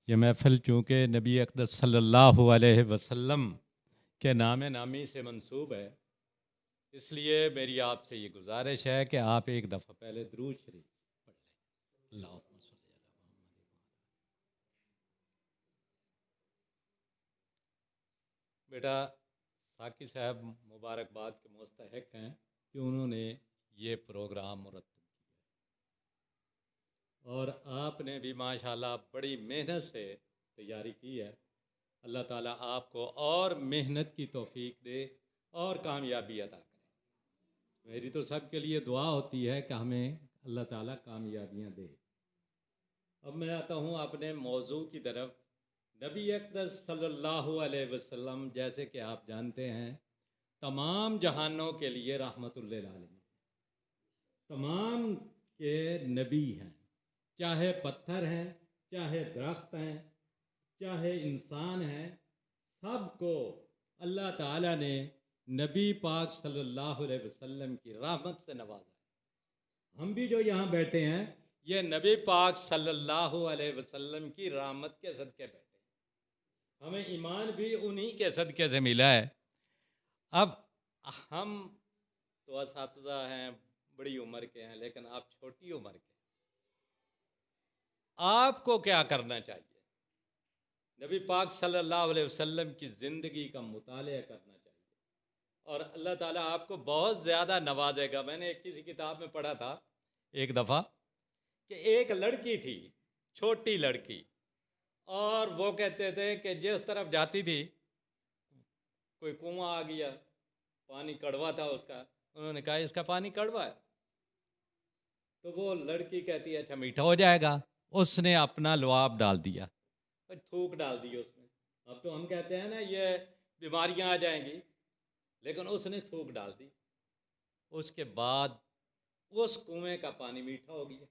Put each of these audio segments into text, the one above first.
ये महफ़िल चूँकि नबी अक़दस सल्लल्लाहु अलैहि वसल्लम के नाम नामी से मंसूब है, इसलिए मेरी आपसे ये गुजारिश है कि आप एक दफ़ा पहले दुरूद शरीफ पढ़ लें। अल्लाहुम्मा सल्ली अला मुहम्मद। बेटा साकी साहब मुबारकबाद के मुस्तहिक हैं कि उन्होंने ये प्रोग्राम मुरत्तब किया और आपने भी माशाल्लाह बड़ी मेहनत से तैयारी की है। अल्लाह ताला आपको और मेहनत की तौफीक दे और कामयाबी अता करे। मेरी तो सबके लिए दुआ होती है कि हमें अल्लाह ताला कामयाबियाँ दे। अब मैं आता हूँ अपने मौजू की तरफ। नबी अक़दस सल्लल्लाहु अलैहि वसल्लम जैसे कि आप जानते हैं तमाम जहानों के लिए रहमतुल लिल आलमीन, तमाम के नबी हैं, चाहे पत्थर हैं, चाहे दरख्त हैं, चाहे इंसान हैं, सबको अल्लाह ताला ने नबी पाक सल्लल्लाहु अलैहि वसल्लम की रहमत से नवाजा। हम भी जो यहाँ बैठे हैं ये नबी पाक सल्लल्लाहु अलैहि वसल्लम की रहमत के सदक़े बैठे हैं। हमें ईमान भी उन्हीं के सदक़े से मिला है। अब हम तो असातिज़ा हैं, बड़ी उम्र के हैं, लेकिन आप छोटी उम्र के, आपको क्या करना चाहिए? नबी पाक सल्लल्लाहु अलैहि वसल्लम की ज़िंदगी का मुताला करना चाहिए और अल्लाह ताला आपको बहुत ज़्यादा नवाजेगा। मैंने एक किसी किताब में पढ़ा था एक दफ़ा कि एक लड़की थी, छोटी लड़की, और वो कहते थे कि जिस तरफ जाती थी कोई कुआं आ गया, पानी कड़वा था उसका, उन्होंने कहा इसका पानी कड़वा है, तो वो लड़की कहती है अच्छा मीठा हो जाएगा। उसने अपना लुआब डाल दिया, थूक डाल दी उसमें। अब तो हम कहते हैं ना ये बीमारियां आ जाएंगी, लेकिन उसने थूक डाल दी। उसके बाद उस कुएं का पानी मीठा हो गया।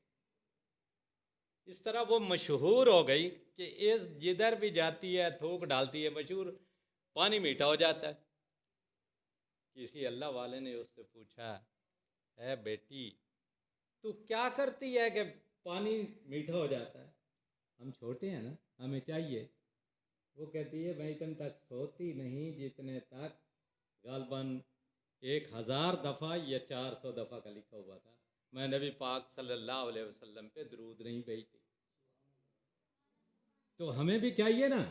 इस तरह वो मशहूर हो गई कि इस जिधर भी जाती है थूक डालती है, मशहूर, पानी मीठा हो जाता है। किसी अल्लाह वाले ने उससे पूछा, है बेटी तू क्या करती है कि पानी मीठा हो जाता है? हम छोटे हैं ना, हमें चाहिए। वो कहती है मैं इतने तक सोती नहीं जितने तक गालबन 1000 दफ़ा या 400 दफ़ा का लिखा हुआ था मैं नबी पाक सल्लल्लाहु अलैहि वसल्लम पे दरूद नहीं भेजती। तो हमें भी चाहिए ना,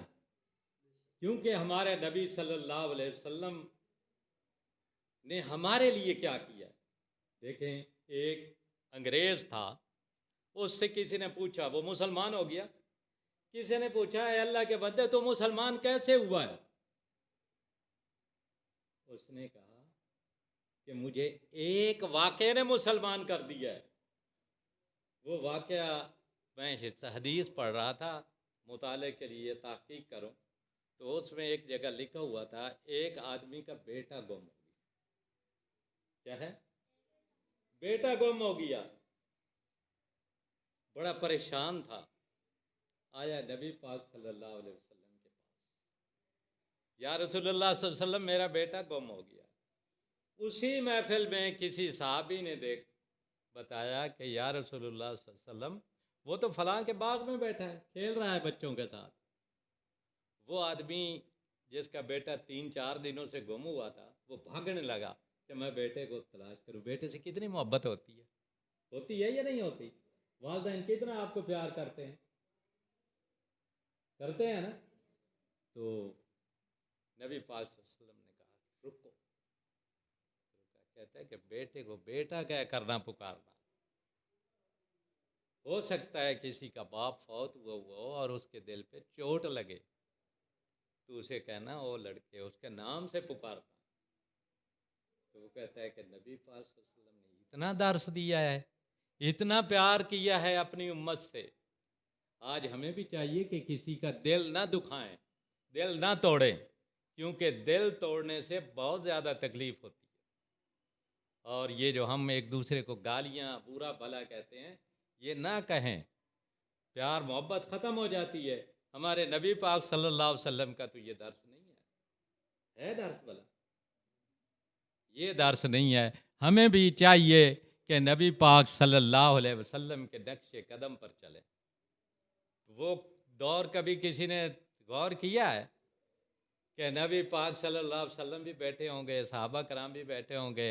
क्योंकि हमारे नबी सल्लल्लाहु अलैहि वसल्लम ने हमारे लिए क्या किया। देखें, एक अंग्रेज़ था, उससे किसी ने पूछा, वो मुसलमान हो गया, किसी ने पूछा है अल्लाह के बंदे तो मुसलमान कैसे हुआ है? उसने कहा कि मुझे एक वाक़े ने मुसलमान कर दिया है। वो वाक़या मैं हदीस पढ़ रहा था, मुताले के लिए तहक़ीक़ करूं, तो उसमें एक जगह लिखा हुआ था एक आदमी का बेटा गुम हो गया। क्या है? बेटा गुम हो गया, बड़ा परेशान था, आया नबी पाक सल्लल्लाहु अलैहि वसल्लम के पास, या रसूलुल्लाह सल्लल्लाहु अलैहि वसल्लम मेरा बेटा गुम हो गया। उसी महफिल में किसी सहाबी ने देख बताया कि या रसूलुल्लाह सल्लल्लाहु अलैहि वसल्लम वो तो फलां के बाग में बैठा है, खेल रहा है बच्चों के साथ। वो आदमी जिसका बेटा 3-4 दिनों से गुम हुआ था, वो भागने लगा कि मैं बेटे को तलाश करूं। बेटे से कितनी मोहब्बत होती है या नहीं होती? वालिदैन कितना आपको प्यार करते हैं, करते हैं ना? तो नबी पाक सल्लल्लाहु अलैहि वसल्लम ने कहा रुको, कहता है कि बेटे को बेटा क्या करना पुकारना। हो सकता है किसी का बाप फौत हुआ हो और उसके दिल पे चोट लगे, तो उसे कहना वो लड़के उसके नाम से पुकारना। तो वो कहता है कि नबी पाक सल्लल्लाहु अलैहि वसल्लम ने इतना दर्स दिया है, इतना प्यार किया है अपनी उम्मत से। आज हमें भी चाहिए कि किसी का दिल ना दुखाएं, दिल ना तोड़ें, क्योंकि दिल तोड़ने से बहुत ज़्यादा तकलीफ़ होती है। और ये जो हम एक दूसरे को गालियाँ बुरा भला कहते हैं, ये ना कहें, प्यार मोहब्बत ख़त्म हो जाती है। हमारे नबी पाक सल्लल्लाहु अलैहि वसल्लम का तो ये दर्स नहीं है दर्स भला? ये दर्स नहीं है। हमें भी चाहिए कि नबी पाक सल्लल्लाहु अलैहि वसल्लम के नक्शे कदम पर चलें। वो दौर कभी किसी ने गौर किया है कि नबी पाक सल्लल्लाहु अलैहि वसल्लम भी बैठे होंगे, सहाबा कराम भी बैठे होंगे,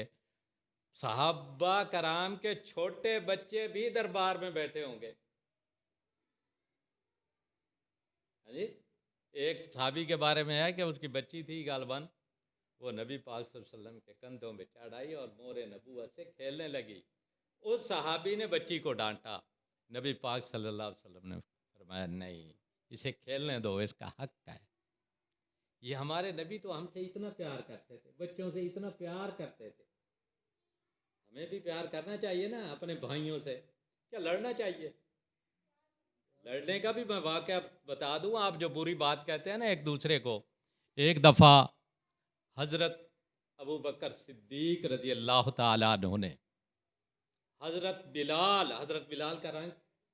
सहाबा कराम के छोटे बच्चे भी दरबार में बैठे होंगे। हाँ जी, एक सहाबी के बारे में है कि उसकी बच्ची थी गालबन, वो नबी पाक सल्लल्लाहु अलैहि वसल्लम के कंधों में चढ़ाई और मोरे नबूवत से खेलने लगी। उस सहाबी ने बच्ची को डांटा। नबी पाक सल्लल्लाहु अलैहि वसल्लम ने फरमाया नहीं, इसे खेलने दो, इसका हक है। ये हमारे नबी तो हमसे इतना प्यार करते थे, बच्चों से इतना प्यार करते थे, हमें भी प्यार करना चाहिए ना अपने भाइयों से। क्या लड़ना चाहिए? लड़ने का भी मैं वाक़या बता दूं, आप जो बुरी बात कहते हैं ना एक दूसरे को। एक दफ़ा हज़रत अबू बकर सिद्दीक रज़ी अल्लाह ताला अन्हु ने हज़रत बिलाल का रंग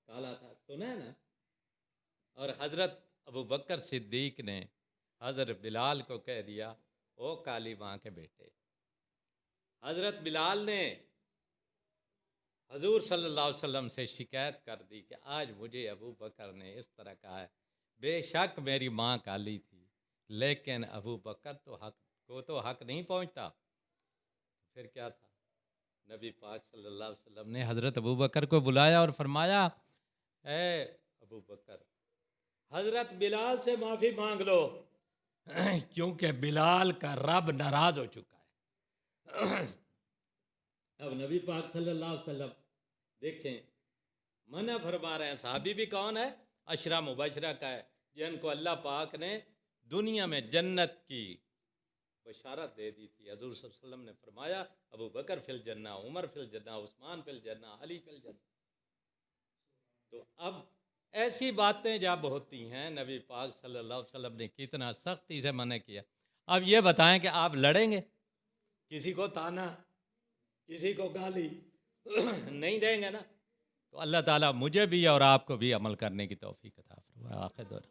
काला था, सुना है ना? और हज़रत अबू बकर सिद्दीक ने हज़रत बिलाल को कह दिया, ओ काली माँ के बेटे। हज़रत बिलाल ने हजूर सल्लल्लाहु अलैहि वसल्लम से शिकायत कर दी कि आज मुझे अबू बकर ने इस तरह कहा है। बेशक मेरी माँ काली थी, लेकिन अबू बकर तो हक नहीं पहुँचता। फिर क्या था? नबी पाक सल्लल्लाहु अलैहि वसल्लम ने हज़रत अबू बकर को बुलाया और फरमाया, ए अबू बकर, हज़रत बिलाल से माफ़ी मांग लो क्योंकि बिलाल का रब नाराज़ हो चुका है। अब नबी पाक सल्लल्लाहु अलैहि वसल्लम देखें, मना फरमा रहे हैं। साहबी भी कौन है? अशरा मुबशरा का है, जिनको अल्लाह पाक ने दुनिया में जन्नत की बशारत दे दी थी। हजूर सल्लल्लाहु अलैहि वसल्लम ने फरमाया, अबू बकर फिल जन्ना, उमर फिल जन्ना, उस्मान फिल जन्ना, अली फिल जन्ना। तो अब ऐसी बातें जब होती हैं, नबी पाक सल्लल्लाहु अलैहि वसल्लम ने कितना सख्ती से मना किया। अब ये बताएं कि आप लड़ेंगे? किसी को ताना, किसी को गाली नहीं देंगे ना। तो अल्लाह ताला मुझे भी और आपको भी अमल करने की तौफीक अता फरमाए। आखिर दौर।